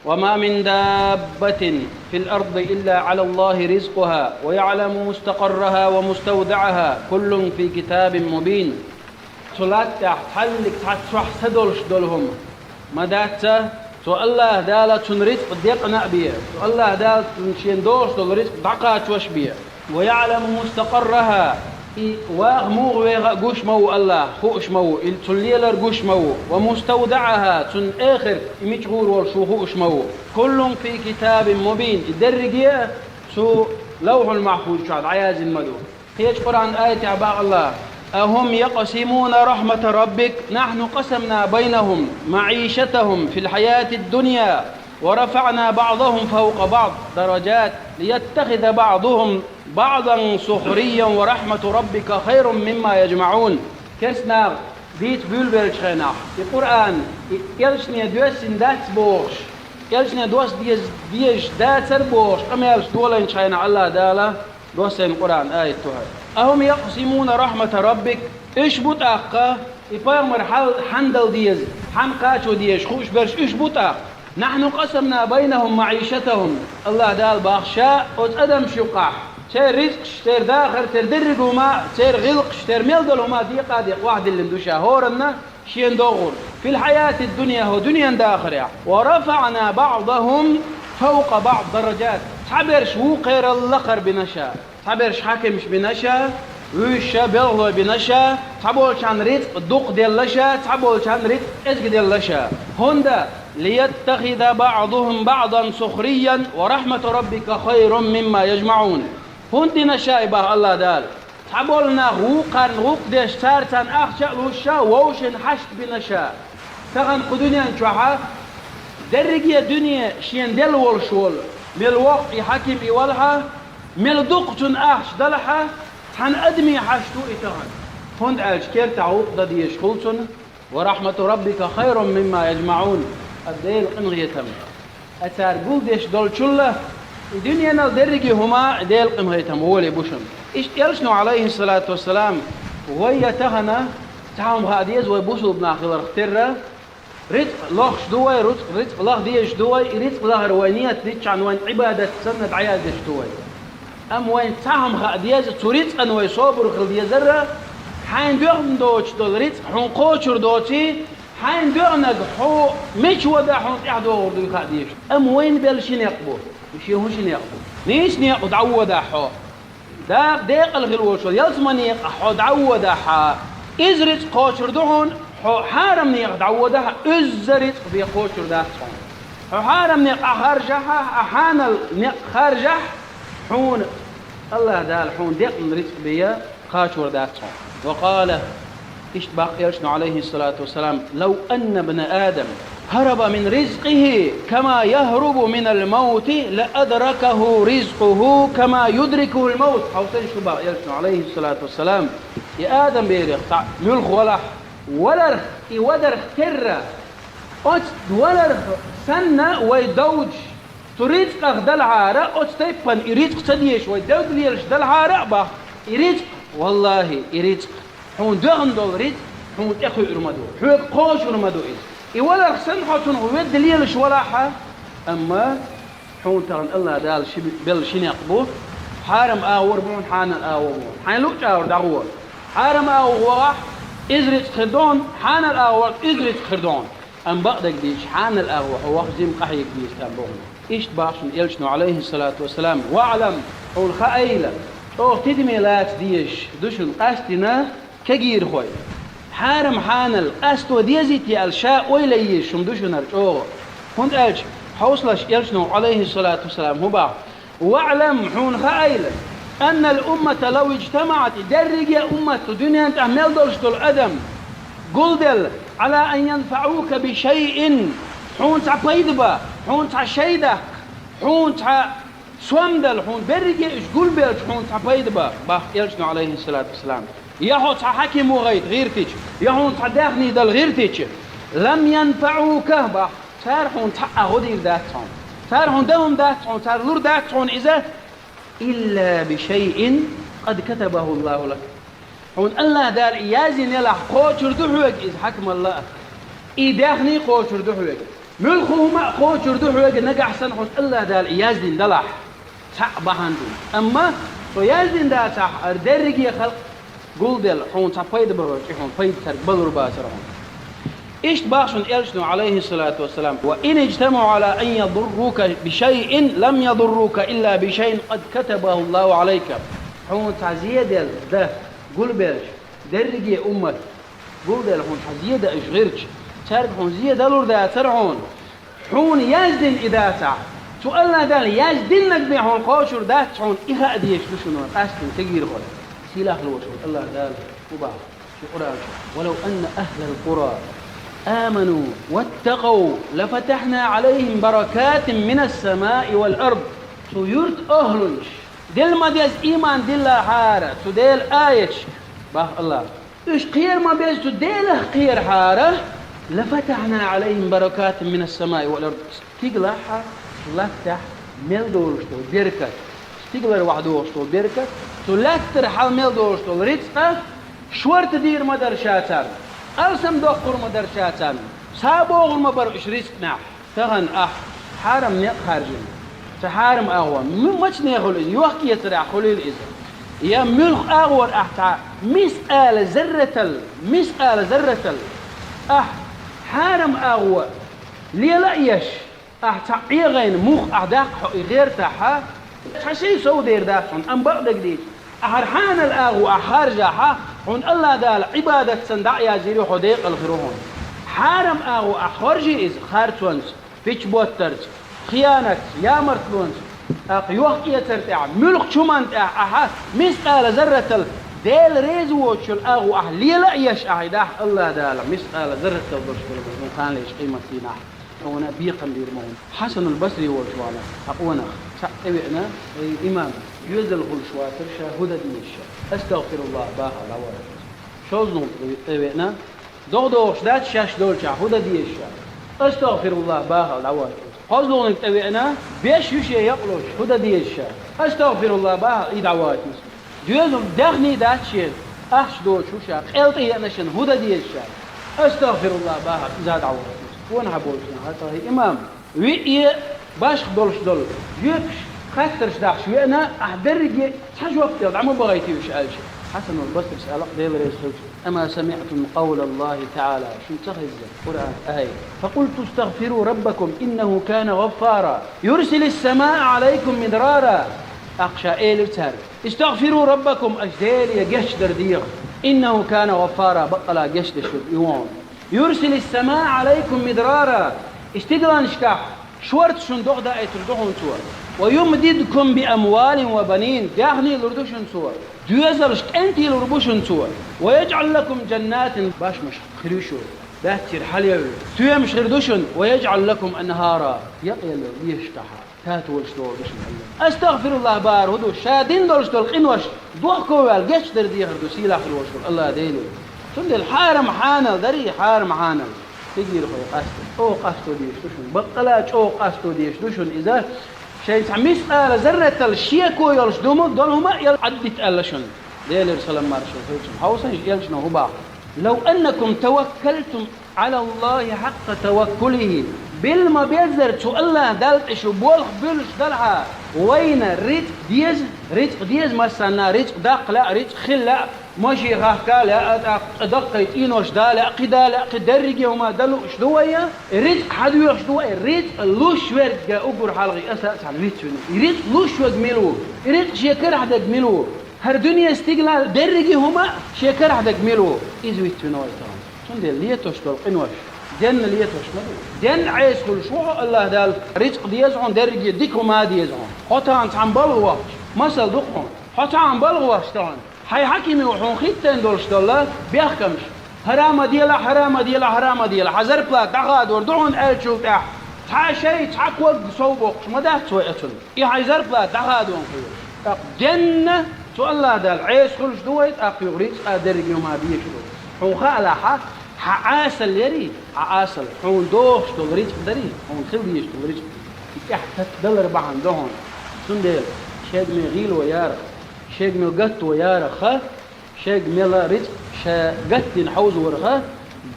وما من دابة في الأرض إلا على الله رزقها ويعلم مستقرها ومستودعها كل في كتاب مبين. صلاة تحلق تحت سدولش دولهم مداتا سو الله دالة رزق ديقنا بيه سو الله دالة شين دوش دول رزق دقات وش بيه. ويعلم مستقرها واغموغ ويغا قوش مو الله خوش مو التليلر قوش مو ومستودعها تن آخر مجغور والشو خوش مو كل في كتاب مبين. الدرجية سو لوح المحفوظ شعب عياز المدو. خيش قرآن آية عباء الله أهم يقسمون رحمة ربك نحن قسمنا بينهم معيشتهم في الحياة الدنيا ورفعنا بعضهم فوق بعض درجات ليتخذ بعضهم بعضا سخريا ورحمة ربك خير مما يجمعون. كرسنا ديت بولبل شخنا القرآن يلشني دوسن داتس بوش يلشني دوس ديش داتر بوش أما يلش دولين شخنا الله دالا دوسن القرآن آية توهي. أهم يقسمون رحمة ربك إيش بوتاقة يبقى مرحل حندل ديز حنقاتو ديش خوش برش إيش بوتاق نحن قسمنا بينهم معيشتهم الله دال باخشاء وتقدم شقاح تير رزق تير داخر تير درقهما تير غلق تير ميلدلهما ديقا ديق واحد اللي مدوشا هورنا شين دوغر في الحياة الدنيا هو دنيا داخر ورفعنا بعضهم فوق بعض درجات تعبرش هو غير اللقر بنشا تعبرش حاكمش بنشا ويشا بيلغو بنشا تعبولش عن رزق الدوق ديال لشا تعبولش عن رزق ازق ديال لشا هوندا ليتخذ بعضهم بعضا سخريا ورحمة ربك خير مما يجمعون. هندي نشايبه الله دال تعبولنا غوقا غوق ديش سارتان أخشأ الوشا ووشن حشت بنشا تغن قدنيا نشوحا درقية دنيا شين دل والشول ملوق يحكم إيوالها ملدوقتن أخش دلحا تحن أدمي حشتو إتغن هند أشكير تعوق دا ديش خلصن ورحمة ربك خير مما يجمعون. الديل قمغيتهم أتار قلدش دول شلة الدنيا نالدرقي هما ديل قمغيتهم هو اللي بوشم إيش يلشنو عليه الصلاة والسلام وهي تغنى تعهم هاديز ويبوسوا بناخل اخترة رزق لغش دوي رزق لغ ديش دوي رزق لغ روانية تريتش عن وين عبادة سنة عيادش دوي أم وين تعهم هاديز تريد أن ويصابر خلدية ذرة حين دوغن دوش دول رزق حون قوشر دوتي حين دوغنك حو مش ودا حون يحدو غردو يخاديش أم وين بلشين يقبو مش يهوشين يقبو نيش نيق دعودا حو دا ديق الغلوشو يلزمن يق حو دعودا حا إزرت قوشر دوهن حو حارم نيق دعودا إزرت في قوشر دا حو حارم نيق أخرجها أحان نيق خارجه حون الله دال حون ديق نرزق بيا قاشور دا وقال اشتباق يرشن عليه الصلاة والسلام لو أن ابن آدم هرب من رزقه كما يهرب من الموت لأدركه رزقه كما يدركه الموت حوصين شباق يرشن عليه الصلاة والسلام يا آدم بيرخ ملخ ولح ولرخ ودرخ كرة ولرخ سنة ويدوج تريد أخذ العارة أتستيبن يريد تديش ويدوج ليش دل عارة با يريد والله يريد حون دغن دول ريد حون تأخذ رمادو حون قوش رمادو إيه ولا خسن حون ويد ليش ولا حا أما حون ترى الله دال شب بل شين يقبو حارم آور بون حان الآور حين لوش آور دعوة حارم آور إزرت خردون حان الآور إزرت خردون أم بقدك ديش حان الآور هو خزيم قحيك ديش تابون إيش باشن يلشنو عليه الصلاة والسلام واعلم حول خائلة أو تدمي لات ديش دوشن قاستنا كجير خوي حارم حانل أستو ديزيتي الشاء ويليش شمدوشن أرجو كنت أرج حوصلش يلشنو عليه الصلاة والسلام هو بعض واعلم حون خائلة أن الأمة لو اجتمعت درج يا أمة الدنيا أنت أهمل دولش دول أدم قلدل على أن ينفعوك بشيء حون تعبيدبا حون تعشيدك حون سوامدل حون برجع إيش قول بيرج حون تعبيدبا باخ يلشنو عليه الصلاة والسلام يهو حكيم وغير غيرتك يهو تداخني دل غيرتك لم ينفعوك باخ تار حون تأخذ ذاتهم تار حون دهم ذاتهم تار لور ذاتهم إذا إلا بشيء قد كتبه الله لك حون الله دار إيازين يلا قوشر دحوك إذا حكم الله إيداخني قوشر دحوك ملخو ما خوشر دو حوالي نجح سن حس الله دال يازدين دلح تح بهندو أما تو يازدين دا تح أردرجي خلق قول دل حون تفيد برج حون فيد ترك بدر باسرهم إيش باشون إلشنو عليه الصلاة والسلام وإن اجتمعوا على أن يضروك بشيء لم يضروك إلا بشيء قد كتبه الله عليك حون تعزيد ده قول بيرش درجي أمك قول دل حون تعزيد إشغيرش تارك حون زيادة لور ده ترعون حون يزدن إذا تع سؤالنا ده يزدنك بحون قاشر ده حون إيه أديش لشنو أستن تجير خلا سلاح الوشور الله ده وبعض شو قرأ ولو أن أهل القرى آمنوا واتقوا لفتحنا عليهم بركات من السماء والأرض سيرت أهلش دل ما ديز إيمان دل حارة تدل آيش باه الله إيش قير ما بيز تدل قير حارة لفتحنا عليهم بركات من السماء والأرض استقلعها لفتح ميل دورشتو بركة استقلر وحدوشتو بركة تلتر حال ميل دورشتو رزقه شورت دير مدرشاتان ألسم دقر مدرشاتان سابوغ المبر إشريس نح تغن حارم نيق خارجين تحارم أغوى مش نيخل إذن يوحكي يترع خليل إذن يا ملخ أغوى أحتا مسألة زرة حارم أغوى ليلا يش أحتا إيغين مخ أحداق غير تحا شي سو دير داسون أم بقدك ديش أحرحان الأغوى أحارجها هون الله دال عبادة سندع يا زيري حديق الخيروهون حارم أغوى أخرجي إذ خارتونس فيش بوترز خيانة يا مرتبونس أقيوه يترتع ملك شمانت مسألة زرة ديل ريزوش الأغو ليلا يش أحداح الله دال مسألة زرة البشكل مكان ليش قيمة سيناح هنا بيقا بيرمون حسن البصري وشوانا أقونا سأبئنا إمام يوزل غلشواتر شاهدة ديشا أستغفر الله باها الأول شوزنون أبئنا دوغدوش دات شاش دول شاهدة ديشا أستغفر الله باها الأول حوزنون أبئنا بيش يشي يقلوش هدى ديشا أستغفر الله باها إدعوات جوزن دغني دات شيء أحش دول شو شا قلتي أنشن هدى ديشا أستغفر الله باها زاد عوات وانا حبولشنا هذا هي إمام ويئي باش خدولش دول يكش خاطرش داخش ويأنا أحدرجي حاج وقت يضع ما بغيتي وش قالش حسن البصري سألق ديل ريس أما سمعتم قول الله تعالى شو تخزن قرآن آية فقلت استغفروا ربكم إنه كان غفارا يرسل السماء عليكم مدرارا أخشى إيه لتار استغفروا ربكم أجديل يجش درديغ إنه كان غفارا بقلا جش دشور يرسل السماء عليكم مدرارا اشتغلان اشكاح شورت شندوق دا ايتردوحون سوا ويمددكم بأموال وبنين داخني لردوشن سوا دوزرشك انتي لربوشن سوا ويجعل لكم جنات باش مش خريشو باتر حليوي تويا مش خردوشن ويجعل لكم أنهارا يقيل ليشتحا تاتو والشدور بشن أستغفر الله بار هدو شادين دولشتول قنوش دوحكو والقش دردي خردو سيلا خلوشتول الله دينو تند الحارم حانل دري حارم حانل تجير خوي قاستو او قاستو ديش دوشن بقلاج او قاستو ديش دوشن إذا شيء تعميس آل زرة الشيكو يلش دومك دول هما يلعدت ألشن ديل رسالة مارشو فيتشن حوصا يلشنو هبا لو أنكم توكلتم على الله حق توكله بالما بيزر الله دالت إشو بولخ بلش دلها وين رزق ديز مثلا رزق داق لا رزق خل لا ماشي غاكا لا دقيت إينوش دا لا قدا لا قدرجي وما دلو شدوية رزق حدوي شدوية رزق لوش ورد جا أقول حلقي أساس على رزق لوش ورد ملو رزق شكر حدك ملو هر دنيا استقلال درجي هما شكر حدك ملو إزويت نوي تام شون ده ليتوش دول قنوش جن ليتوش مدو جن عيس كل شو الله دال رزق ديزعون درجي ديكو ما ديزعون حتى أنت عم بلغوا مثل دقهم حتى عم بلغوا اشتغل هاي حكيمي وحون خيتين دولش دولا بيحكمش حرام ديلا حزر بلاك دغاد وردعون ألشو تاح تا شيء تحكوك صوبوك ما ده تسوي أتل إيه حزر بلاك دغاد ونقول جنة تو الله دال عيس خلش دويت أقيو ريس أدرج يوم هذه شلو حون خالها حاسل يري حاسل حون دوش تغريج دري حون خليش تغريج يحتت دلر بعن دهون سندل شيء مغيل ويارخ شيء مقت ويارخ شيء ملا رزق شقت نحوز ورخه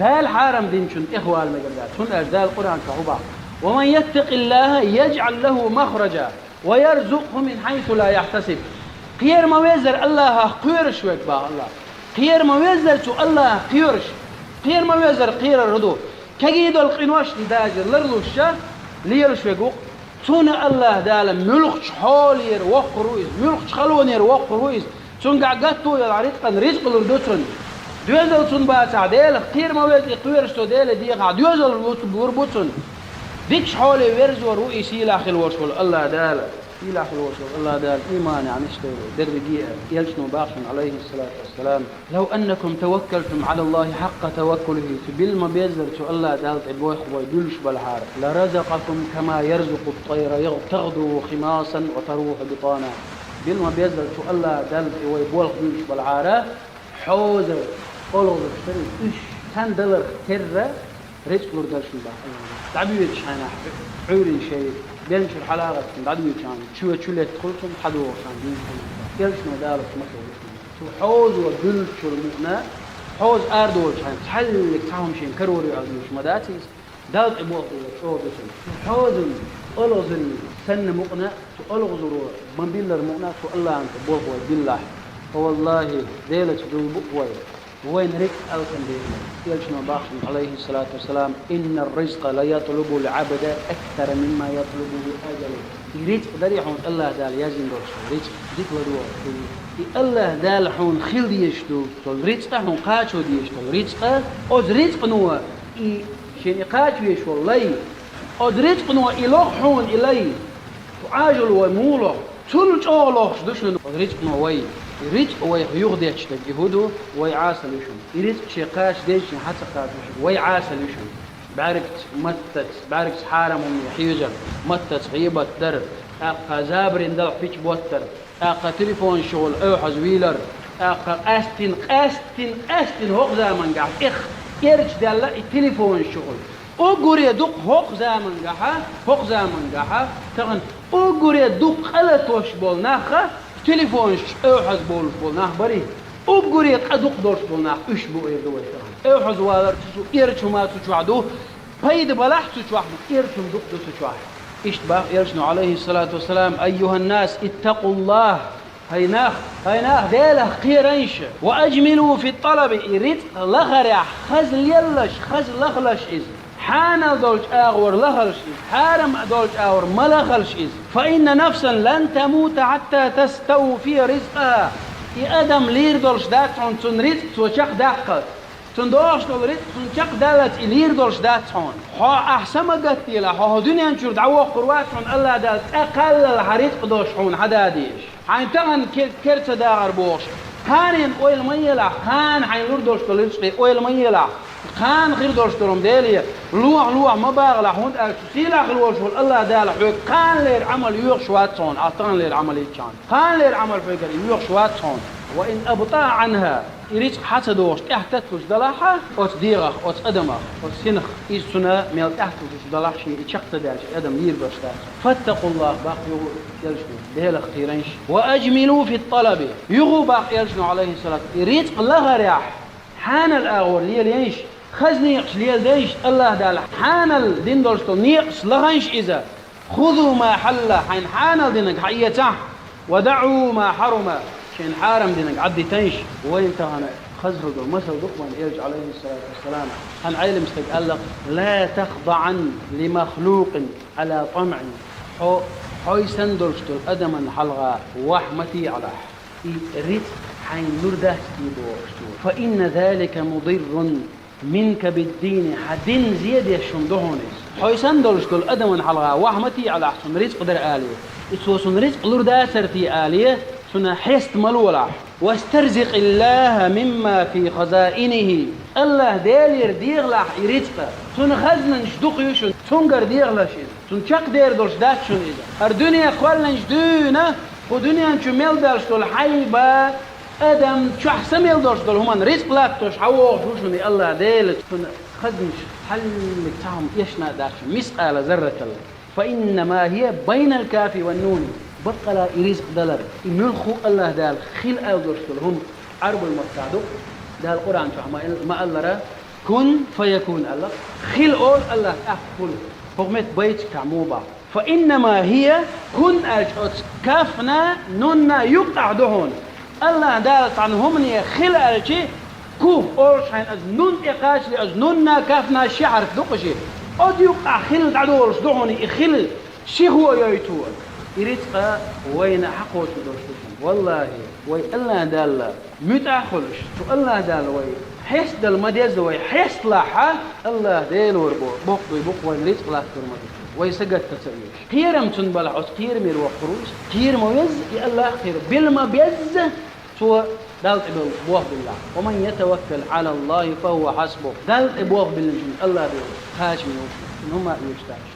دال حارم دين شن إخوة المجردات شن أجدال القرآن كهوبا ومن يتق الله يجعل له مخرجا ويرزقه من حيث لا يحتسب قير ما وزر الله قيرش وكبا الله قير ما وزر تو الله قيرش قير ما وزر قير الردو كجيد القنوش داجر لرلوشة ليرش وكوق تون الله دال ملخش حولير وقرويز ملخش خلونير وقرويز تون قعدتو يلعريت قن رزق للدوتون دوزل تون باتع ديل قير ما وزر قيرش تو ديل ديقع دوزل بوربوتون ديكش حولي ورزو رؤي سيلاخ الوصول الله دال سيلاخ الوصول الله دال إيمان عن اشتغل درجية يلشنو باقشن عليه الصلاة والسلام لو أنكم توكلتم على الله حق توكله بالما بيزر تو الله دال تبوي خوي دلش بالحار لرزقكم كما يرزق الطير تغدو خماصا وتروح بطانا بالما بيزر تو الله دال تبوي بول دلش بالحار حوز قولوا بشتري إيش $10 كرة ريتش برداشن باه تعبير شانا عوري شيء بينش الحلاقة تعبير شان شو تدخلتم حدو شان دينكم كيرش مدارس مصر شو حوز ودل شو المؤنة حوز أردو شان تحلك تعهم شيء كروري عزمش مداتيس داد إبوه شو بسم حوز ألغزل سن مؤنة شو ألغزل من بيلر مؤنة شو الله أنت بوه بالله والله ذيلة دول بقوي وين رزق ألكن دينا يلشنا باخن عليه الصلاة والسلام إن الرزق لا يطلب العبد أكثر مما يطلبه أجله رزق دريحون الله دال يزن دوش رزق ديك لدوا الله دال حون خيل يشتو رزق حون قاتشو ديشتو رزق أز رزق نوا شين قاتشو يش والله أز رزق نوا إله حون إلي وعاجل وموله تلج أغلق دوشنا رزق نوا وي رزق ويغديش تجهده ويعاسل يشون رزق شقاش ديش حتى قاتوش ويعاسل يشون باركت متت باركت حارم يحيجر متت غيبة در أقا زابر اندلع فيش بوتر أقا تليفون شغل أوحز ويلر أقا أستن هوق زامن قاعد يرج دالا التليفون شغل أقوري دوق هوق زامن قاحة تغن أقوري دوق ألتوش بول ناخة تليفون أوحز بول ناخ بري أقوري أدوق دورش بول ناخ أشبو إيردوي أوحز والر تسو إيرشو ما تشوعدو بيد بلاح تشوعدو إيرشو دوق دو تشوعد إشتباه إيرشنو عليه الصلاة والسلام أيها الناس اتقوا الله هيناخ ديله قيرنش وأجملوا في الطلب إريد لغرع خزل يلش خزل لغلش إذ حان دولج آور لغلش إذ حارم دولج آور ملغلش إذ فإن نفسا لن تموت حتى تستوفي رزقها أدم لير دولج داتون تن رزق توشق دقت تن دوش دول رزق تن شق دالت لير دولج داتون ها أحسن قتيلة ها دنيا نشور دعوة قرواتون الله دالت أقل الحريق دوشون حداديش حين تغن كرت داغر بوش كان اويل ميلا كان حين لور دوش تلصقي اويل ميلا كان غير دوش تلوم ديلي لوع ما باغلا هون سيلا خلوش الله دال حق كان لير عمل يوخ شواتون عطان لير عمل يتشان كان لير عمل فيقر يوخ شواتون وان ابطا عنها يريد حتى دوش تحتت وش دلاحة أوت ديغة أوت أدمة أوت سنخ إيش سنة ميل تحت وش دلاح شيء يشقت داش أدم لير باش داش فاتقوا الله باقي يلشنو ده الاختيرنش وأجملوا في الطلب يغو باقي يلشنو عليه الصلاة يريد الله رياح حان الأغور ليل ينش خزني يقش ليل ديش الله دال حان الدين دولشتو نيقش لغنش إذا خذوا ما حل حين حان الدينك حيته ودعوا ما حرم شين حارم دينك عدي تنش وين تهنا خزرق ومثل دقوان إرج عليه الصلاة والسلام هن علم استقالك لا تخضعن لمخلوق على طمع حوي سندرشتو الأدم حلغة وحمتي على ريت حين نرده تيبوشتو فإن ذلك مضر منك بالدين حدين زيادة شمدهونيس حوي سندرشتو الأدم حلغة وحمتي على حسن رزق قدر آلية إسوسن رزق لرده سرتي آلية سنة حيست ملولا واسترزق الله مما في خزائنه الله دير ديغلح يرزق سنة خزن نشدق يشن سنقر ديغلش سنة شق دير دولش داتشن إذا الدنيا قولنا نشدونا ودنيا نشو ميل دالش دول حيبا أدم شو أحسن ميل دولش دول همان رزق لاتوش حووش وشن الله ديلت سنة خزن حلك تهم يشنا داتشن مسألة ذرة الله فإنما هي بين الكاف والنون بطلا يرزق دلر يملخوا الله دال خيل أودرسل هم عرب المرتادو دال القرآن شو ما الله كن فيكون الله خل أول الله أقول فقمت بيت كعموبة فإنما هي كن أجهز كافنا نونا يقطع دهون الله دارت عنهم يا خل ألشي كوف أول شين أز نون إقاش لأز نونا كافنا شعر دقشي أد يقطع خل تعدول دهوني خل شي هو يايتو يريد وين حقوش بدرشتهم والله وي الله دال متأخلش تو الله دال وي حس دل مديز وي حس لاحة الله ديل وربو بق وين رزق لا ترمد وي سجد تسويش خيرم تنبلع خير مير وخروج خير مويز يا الله خير بالما بيز تو دال بوه بالله ومن يتوكل على الله فهو حسبه دال بوه بالله الله بيز هاش من هم يشتاش